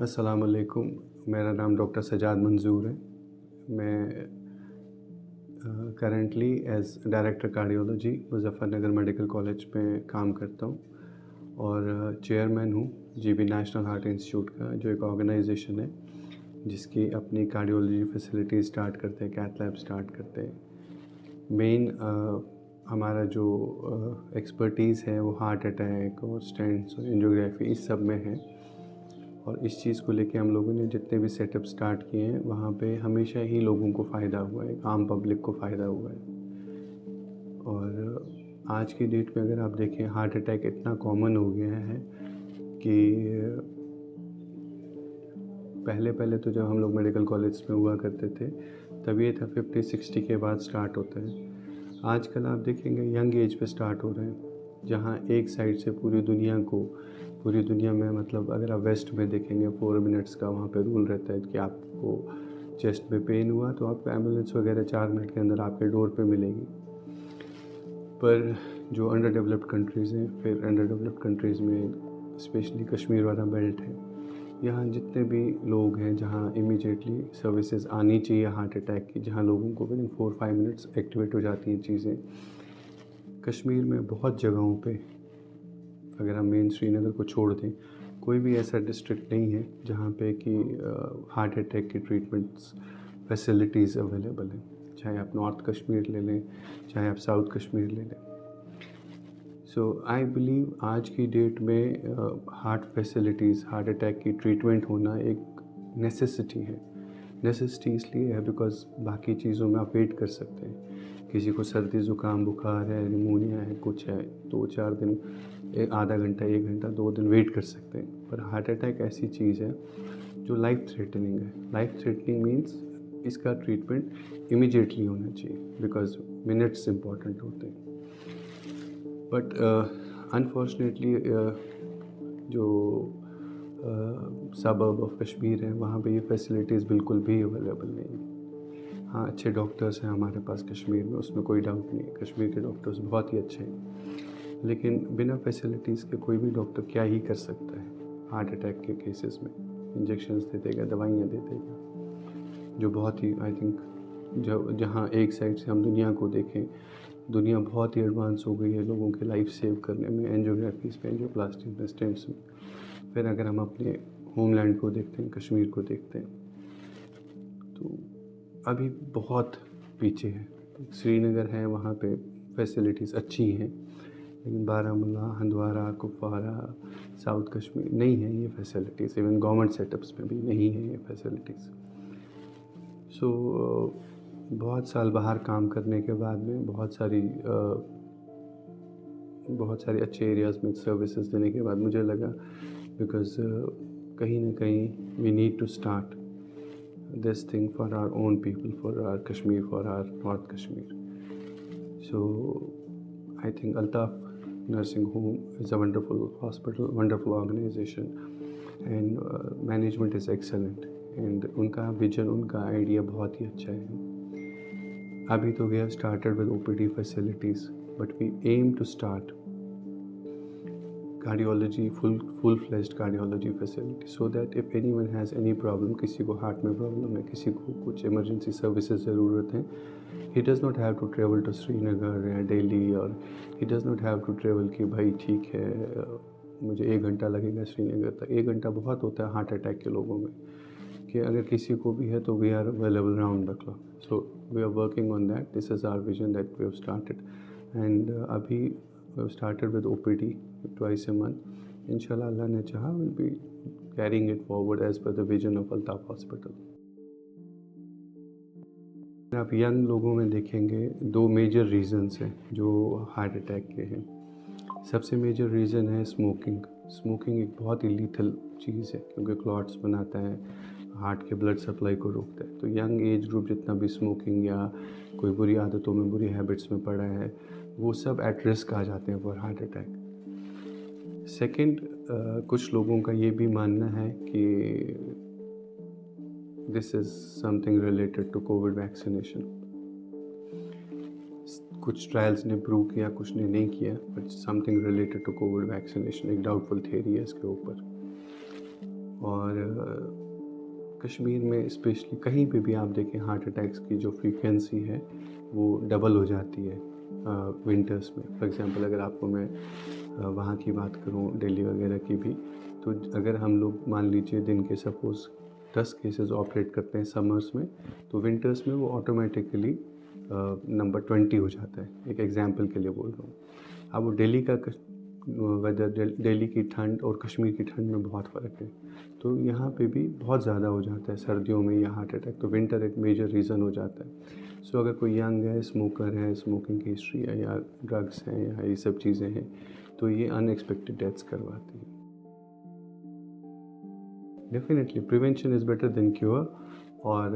अस्सलाम वालेकुम। मेरा नाम डॉक्टर सजाद मंज़ूर है। मैं currently as director cardiology Muzaffarnagar medical college में काम करता हूँ और चेयरमैन हूँ जीबी नेशनल हार्ट इंस्टीट्यूट का, जो एक ऑर्गेनाइजेशन है जिसकी अपनी कार्डियोलॉजी फैसिलिटी स्टार्ट करते हैं, कैथ लैब स्टार्ट करते हैं। मेन हमारा जो एक्सपर्टीज़ है वो हार्ट अटैक और स्टेंट्स और एंजियोग्राफी इस सब में है। और इस चीज़ को लेके हम लोगों ने जितने भी सेटअप स्टार्ट किए हैं वहाँ पे हमेशा ही लोगों को फ़ायदा हुआ है, आम पब्लिक को फ़ायदा हुआ है। और आज की डेट में अगर आप देखें, हार्ट अटैक इतना कॉमन हो गया है कि पहले तो जब हम लोग मेडिकल कॉलेज में हुआ करते थे तब ये था 50-60 के बाद स्टार्ट होता है। आजकल आप देखेंगे यंग एज पे स्टार्ट हो रहे हैं, जहाँ एक साइड से पूरी दुनिया में, मतलब अगर आप वेस्ट में देखेंगे 4 मिनट्स का वहाँ पे रूल रहता है कि आपको चेस्ट में पेन हुआ तो आपको एम्बुलेंस वगैरह 4 मिनट के अंदर आपके डोर पे मिलेगी। पर जो अंडर डेवलप्ड कंट्रीज़ हैं, फिर अंडर डेवलप्ड कंट्रीज़ में स्पेशली कश्मीर वाला बेल्ट है, यहाँ जितने भी लोग हैं जहाँ इमीडिएटली सर्विसेज आनी चाहिए हार्ट अटैक की, जहाँ लोगों को विदिन 4-5 मिनट्स एक्टिवेट हो जाती हैं चीज़ें, कश्मीर में बहुत जगहों पे, अगर हम मेन श्रीनगर को छोड़ दें, कोई भी ऐसा डिस्ट्रिक्ट नहीं है जहाँ पे कि हार्ट अटैक की ट्रीटमेंट्स फैसिलिटीज़ अवेलेबल हैं। चाहे आप नॉर्थ कश्मीर ले लें, चाहे आप साउथ कश्मीर ले लें। सो आई बिलीव आज की डेट में हार्ट फैसिलिटीज़, हार्ट अटैक की ट्रीटमेंट होना एक नेसेसिटी है। नेसेसिटी इसलिए है बिकॉज़ बाकी चीज़ों में आप वेट कर सकते हैं। किसी को सर्दी ज़ुकाम बुखार है, निमोनिया है, कुछ है, 2-4 दिन, आधा घंटा, 1 घंटा, 2 दिन वेट कर सकते हैं। पर हार्ट अटैक ऐसी चीज़ है जो लाइफ थ्रेटनिंग है। लाइफ थ्रेटनिंग मीन्स इसका ट्रीटमेंट इमीडिएटली होना चाहिए बिकॉज़ मिनट्स इम्पॉर्टेंट होते हैं। बट अनफॉर्चुनेटली जो सबर्ब ऑफ कश्मीर है वहाँ पे ये फैसिलिटीज़ बिल्कुल भी अवेलेबल नहीं है। हाँ, अच्छे डॉक्टर्स हैं हमारे पास कश्मीर में, उसमें कोई डाउट नहीं है, कश्मीर के डॉक्टर्स बहुत ही अच्छे हैं, लेकिन बिना फैसिलिटीज़ के कोई भी डॉक्टर क्या ही कर सकता है हार्ट अटैक के केसेस में। इंजेक्शंस दे देगा, दवाइयाँ दे देगा, जो बहुत ही आई थिंक, जहाँ एक साइड से हम दुनिया को देखें, दुनिया बहुत ही एडवांस हो गई है लोगों की लाइफ सेव करने में, एंजियोग्राफीज़ में, एंजियोप्लास्टी में, स्टेंट्स में। फिर अगर हम अपने होमलैंड को देखते हैं, कश्मीर को देखते हैं, तो अभी बहुत पीछे है। श्रीनगर है, वहाँ पे फैसिलिटीज़ अच्छी हैं, लेकिन बारामूला, हंदवारा, कुपवारा, साउथ कश्मीर नहीं है ये फैसिलिटीज़। इवन गवर्नमेंट सेटअप्स में भी नहीं है ये फैसिलिटीज़। सो बहुत साल बाहर काम करने के बाद में बहुत सारी अच्छे एरियाज़ में सर्विसेज देने के बाद मुझे लगा बिकॉज़ कहीं ना कहीं we need to start this thing for our own people, for our Kashmir, for our North Kashmir. So I think Altaf Nursing Home is a wonderful hospital, wonderful organization, and management is excellent. And उनका vision, उनका idea बहुत ही अच्छा है। अभी तो we have started with OPD facilities, but we aim to start cardiology, full-fledged cardiology facility, so that if anyone has any problem, किसी को heart में प्रॉब्लम है, किसी को कुछ इमरजेंसी सर्विसेज ज़रूरत है, he does not have to travel to Srinagar या दिल्ली, और he does not have to travel कि भाई ठीक है मुझे 1 घंटा लगेगा श्रीनगर तक। 1 घंटा बहुत होता है हार्ट अटैक के लोगों में, कि अगर किसी को भी है तो we are available round the clock. So we are working on that, this is our vision that we have started, and अभी we have started with OPD twice a month. Inshallah, Allah ने चाहा, will be carrying it forward as per the vision of Altaf Hospital. आप young लोगों में देखेंगे 2 major reasons हैं जो heart attack के हैं। सबसे मेजर रीज़न है स्मोकिंग। स्मोकिंग एक बहुत ही लीथल चीज़ है क्योंकि क्लॉट्स बनाता है, हार्ट के ब्लड सप्लाई को रोकता है। तो यंग एज ग्रुप जितना भी स्मोकिंग या कोई बुरी आदतों में, बुरी हैबिट्स में पड़ा है, वो सब एट रिस्क आ जाते हैं फॉर हार्ट अटैक। सेकंड, कुछ लोगों का ये भी मानना है कि this is something related to Covid vaccination. कुछ ट्रायल्स ने प्रूव किया, कुछ ने नहीं किया, but something related to Covid vaccination, एक डाउटफुल थियरी है इसके ऊपर। और कश्मीर में स्पेशली कहीं पे भी आप देखें हार्ट अटैक्स की जो फ्रीक्वेंसी है वो डबल हो जाती है विंटर्स में। फॉर एग्ज़ाम्पल अगर आपको मैं वहाँ की बात करूँ दिल्ली वगैरह की भी, तो अगर हम लोग मान लीजिए दिन के सपोज़ 10 केसेस ऑपरेट करते हैं समर्स में, तो विंटर्स में वो ऑटोमेटिकली नंबर 20 हो जाता है। एक एग्जांपल के लिए बोल रहा हूँ। अब वो दिल्ली का वेदर, दिल्ली की ठंड और कश्मीर की ठंड में बहुत फ़र्क है, तो यहाँ पे भी बहुत ज़्यादा हो जाता है सर्दियों में ये हार्ट अटैक। तो विंटर एक मेजर रीज़न हो जाता है। सो अगर कोई यंग है, स्मोकर है, स्मोकिंग की हिस्ट्री है या ड्रग्स हैं या ये सब चीज़ें हैं, तो ये अनएक्सपेक्टेड डेथ्स करवाती हैं। Definitely prevention is better than cure. और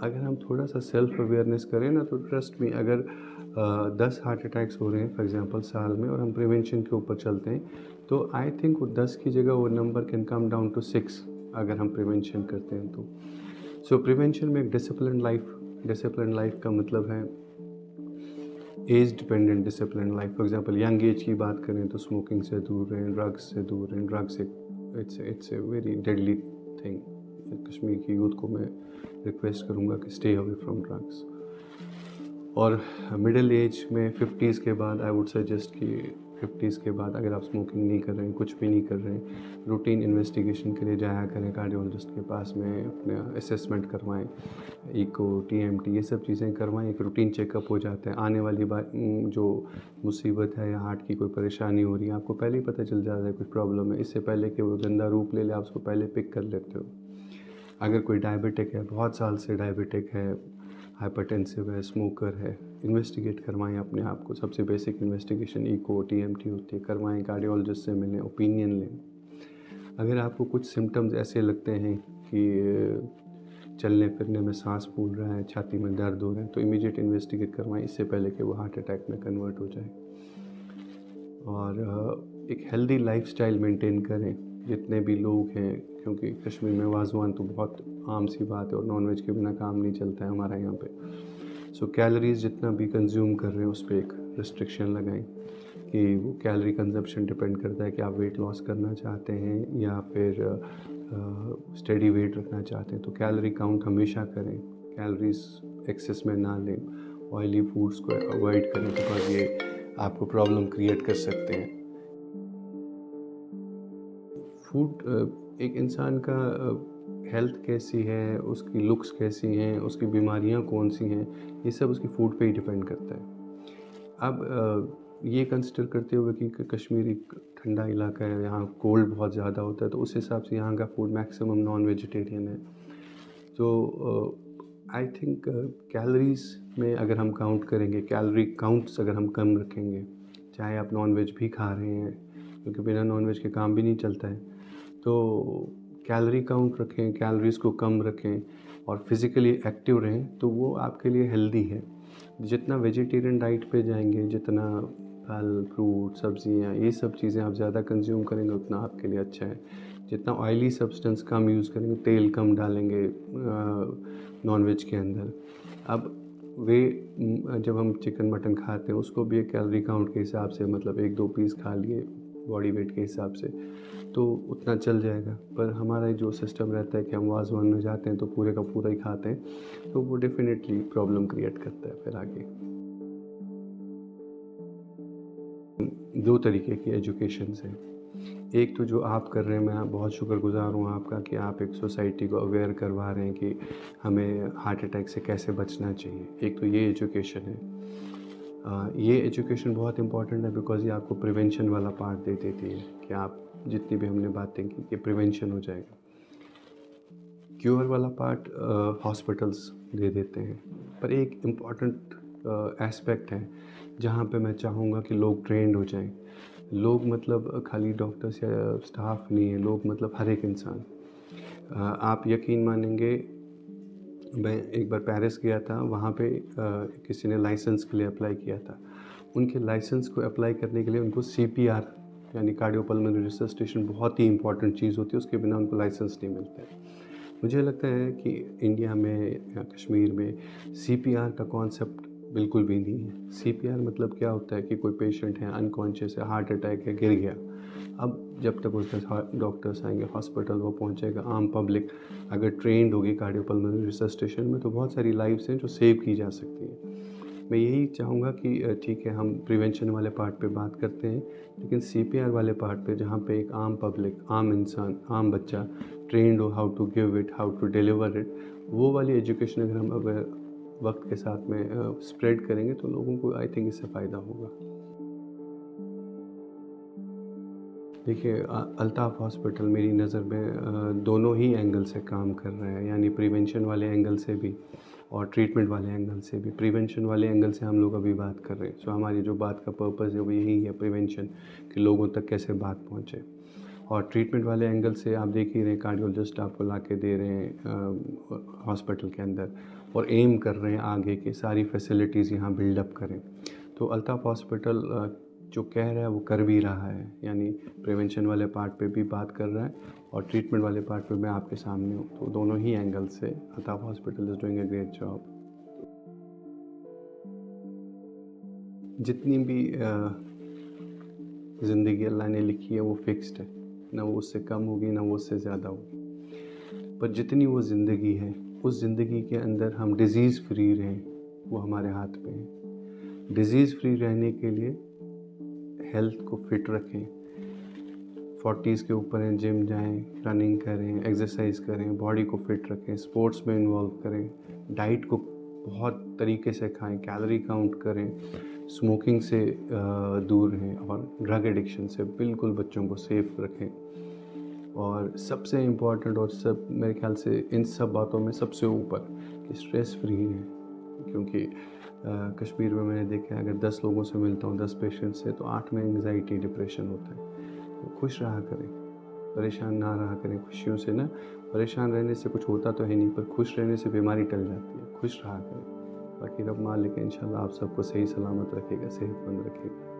अगर हम थोड़ा सा सेल्फ अवेयरनेस करें ना, तो ट्रस्ट मी, अगर 10 हार्ट अटैक्स हो रहे हैं फॉर एग्जांपल साल में और हम प्रिवेंशन के ऊपर चलते हैं, तो आई थिंक वो 10 की जगह वो number can come down to 6 अगर हम प्रिवेंशन करते हैं तो। सो प्रिवेंशन में एक डिसिप्लिन लाइफ का मतलब है age dependent discipline life. For example young age की बात करें तो स्मोकिंग से दूर रहें, ड्रग्स से दूर रहें। Drugs it's a very deadly thing. Kashmir की यूथ को मैं रिक्वेस्ट करूँगा कि स्टे अवे फ्रॉम ड्रग्स। और मिडिल एज में 50s के बाद आई वुड सजेस्ट कि 50s के बाद अगर आप स्मोकिंग नहीं कर रहे हैं, कुछ भी नहीं कर रहे हैं, रूटीन इन्वेस्टिगेशन के लिए जाया करें कार्डियोलॉजिस्ट के पास में, अपने असेसमेंट करवाएं, इको, टीएमटी, ये सब चीज़ें करवाएं। एक रूटीन चेकअप हो जाता है। आने वाली बात जो मुसीबत है या हार्ट की कोई परेशानी हो रही है, आपको पहले ही पता चल जाता है कुछ प्रॉब्लम है, इससे पहले कि वो गंदा रूप ले ले, आप उसको पहले पिक कर लेते हो। अगर कोई डायबिटिक है, बहुत साल से डायबिटिक है, हाइपरटेंसिव है, स्मोकर है, इन्वेस्टिगेट करवाएं अपने आप को। सबसे बेसिक इन्वेस्टिगेशन इको, टीएमटी होती है, करवाएं, कार्डियोलॉजिस्ट से मिलें, ओपिनियन लें। अगर आपको कुछ सिम्टम्स ऐसे लगते हैं कि चलने फिरने में सांस फूल रहा है, छाती में दर्द हो रहा है, तो इमीडिएट इन्वेस्टिगेट करवाएं, इससे पहले कि वो हार्ट अटैक में कन्वर्ट हो जाए। और एक हेल्दी लाइफस्टाइल मेंटेन करें जितने भी लोग हैं, क्योंकि कश्मीर में वाजवान तो बहुत आम सी बात है और नॉनवेज के बिना काम नहीं चलता है हमारा यहाँ पे। सो कैलोरीज जितना भी कंज्यूम कर रहे हैं उस पर एक रिस्ट्रिक्शन लगाएं कि वो कैलोरी कंजप्शन डिपेंड करता है कि आप वेट लॉस करना चाहते हैं या फिर स्टेडी वेट रखना चाहते हैं। तो कैलोरी काउंट हमेशा करें, कैलोरीज एक्सेस में ना लें, ऑयली फूड्स को अवॉइड करें बिकॉज ये आपको प्रॉब्लम क्रिएट कर सकते हैं। फूड एक इंसान का हेल्थ कैसी है, उसकी लुक्स कैसी हैं, उसकी बीमारियां कौन सी हैं, ये सब उसकी फूड पे ही डिपेंड करता है। अब ये कंसिडर करते हुए कि कश्मीर एक ठंडा इलाका है, यहाँ कोल्ड बहुत ज़्यादा होता है, तो उस हिसाब से यहाँ का फूड मैक्सिमम नॉन वेजिटेरियन है। तो आई थिंक कैलोरीज में अगर हम काउंट करेंगे, कैलोरी काउंट्स अगर हम कम रखेंगे, चाहे आप नॉन वेज भी खा रहे हैं, क्योंकि बिना नॉन वेज के काम भी नहीं चलता है, तो कैलोरी काउंट रखें, कैलोरीज़ को कम रखें और फिज़िकली एक्टिव रहें, तो वो आपके लिए हेल्दी है। जितना वेजिटेरियन डाइट पे जाएंगे, जितना फल, फ्रूट, सब्जियां, ये सब चीज़ें आप ज़्यादा कंज्यूम करेंगे उतना आपके लिए अच्छा है। जितना ऑयली सब्सटेंस कम यूज़ करेंगे, तेल कम डालेंगे नॉन वेज के अंदर। अब जब हम चिकन मटन खाते हैं उसको भी एक कैलोरी काउंट के हिसाब से, मतलब 1-2 पीस खा लिए बॉडी वेट के हिसाब से, तो उतना चल जाएगा। पर हमारा जो सिस्टम रहता है कि हम वाज़वान में जाते हैं तो पूरे का पूरा ही खाते हैं, तो वो डेफिनेटली प्रॉब्लम क्रिएट करता है फिर आगे। 2 तरीके की एजुकेशंस हैं। एक तो जो आप कर रहे हैं, मैं बहुत शुक्रगुज़ार हूँ आपका कि आप एक सोसाइटी को अवेयर करवा रहे हैं कि हमें हार्ट अटैक से कैसे बचना चाहिए। एक तो ये एजुकेशन है। ये एजुकेशन बहुत इम्पॉर्टेंट है बिकॉज़ ये आपको प्रिवेंशन वाला पार्ट दे देती है कि आप जितनी भी हमने बातें की कि प्रिवेंशन हो जाएगा। क्योर वाला पार्ट हॉस्पिटल्स दे देते हैं, पर एक इम्पॉर्टेंट एस्पेक्ट है जहाँ पे मैं चाहूँगा कि लोग ट्रेंड हो जाएं। लोग मतलब खाली डॉक्टर्स या स्टाफ नहीं है, लोग मतलब हर एक इंसान। आप यकीन मानेंगे, मैं एक बार पेरिस गया था, वहाँ पे किसी ने लाइसेंस के लिए अप्लाई किया था। उनके लाइसेंस को अप्लाई करने के लिए उनको CPR यानी कार्डियोपल्मोनरी रिससिटेशन बहुत ही इंपॉर्टेंट चीज़ होती है, उसके बिना उनको लाइसेंस नहीं मिलता है। मुझे लगता है कि इंडिया में या कश्मीर में CPR का कॉन्सेप्ट बिल्कुल भी नहीं है। CPR मतलब क्या होता है कि कोई पेशेंट है, अनकॉन्शियस है, हार्ट अटैक है, गिर गया। अब जब तक उसके डॉक्टर्स आएंगे, हॉस्पिटल वो पहुंचेगा, आम पब्लिक अगर ट्रेंड होगी कार्डियोपल्मोनरी रिससिटेशन में तो बहुत सारी लाइफ्स हैं जो सेव की जा सकती हैं। मैं यही चाहूँगा कि ठीक है हम प्रिवेंशन वाले पार्ट पे बात करते हैं, लेकिन सीपीआर वाले पार्ट पे जहाँ पे एक आम पब्लिक, आम इंसान, आम बच्चा ट्रेंड हो how to give it, how to deliver it, वो वाली एजुकेशन अगर हम अगर वक्त के साथ में स्प्रेड करेंगे तो लोगों को आई थिंक इससे फ़ायदा होगा। देखिए अल्ताफ़ हॉस्पिटल मेरी नज़र में दोनों ही एंगल से काम कर रहा है, यानी प्रिवेंशन वाले एंगल से भी और ट्रीटमेंट वाले एंगल से भी। प्रिवेंशन वाले एंगल से हम लोग अभी बात कर रहे हैं, सो हमारी जो बात का पर्पस है वो यही है, प्रिवेंशन, कि लोगों तक कैसे बात पहुँचे। और ट्रीटमेंट वाले एंगल से आप देख ही रहे हैं, कार्डियोलॉजिस्ट आपको ला के दे रहे हैं हॉस्पिटल के अंदर और एम कर रहे हैं आगे की सारी फैसिलिटीज़ यहाँ बिल्डअप करें। तो अल्ताफ़ हॉस्पिटल जो कह रहा है वो कर भी रहा है, यानी प्रिवेंशन वाले पार्ट पे भी बात कर रहा है और ट्रीटमेंट वाले पार्ट पे मैं आपके सामने हूँ। तो दोनों ही एंगल से Altaf hospital is doing a great job. जितनी भी ज़िंदगी अल्लाह ने लिखी है वो फिक्स्ड है, ना वो उससे कम होगी ना वो उससे ज़्यादा होगी। पर जितनी वो ज़िंदगी है उस ज़िंदगी के अंदर हम डिज़ीज़ फ्री रहें वो हमारे हाथ पे है। डिज़ीज़ फ्री रहने के लिए हेल्थ को फिट रखें, 40s के ऊपर हैं, जिम जाएं, रनिंग करें, एक्सरसाइज करें, बॉडी को फिट रखें, स्पोर्ट्स में इन्वॉल्व करें, डाइट को बहुत तरीके से खाएं, कैलोरी काउंट करें, स्मोकिंग से दूर रहें और ड्रग एडिक्शन से बिल्कुल बच्चों को सेफ रखें। और सबसे इम्पॉर्टेंट और सब मेरे ख्याल से इन सब बातों में सबसे ऊपर कि स्ट्रेस फ्री रहें, क्योंकि कश्मीर में मैंने देखा है अगर 10 लोगों से मिलता हूँ, 10 पेशेंट से, तो 8 में एंग्जाइटी डिप्रेशन होता है। तो खुश रहा करें, परेशान ना रहा करें। खुशियों से ना, परेशान रहने से कुछ होता तो है नहीं, पर खुश रहने से बीमारी टल जाती है। खुश रहा करें। बाकी रब मालिक है, इंशाल्लाह आप सबको सही सलामत रखेगा, सेहतमंद रखेगा।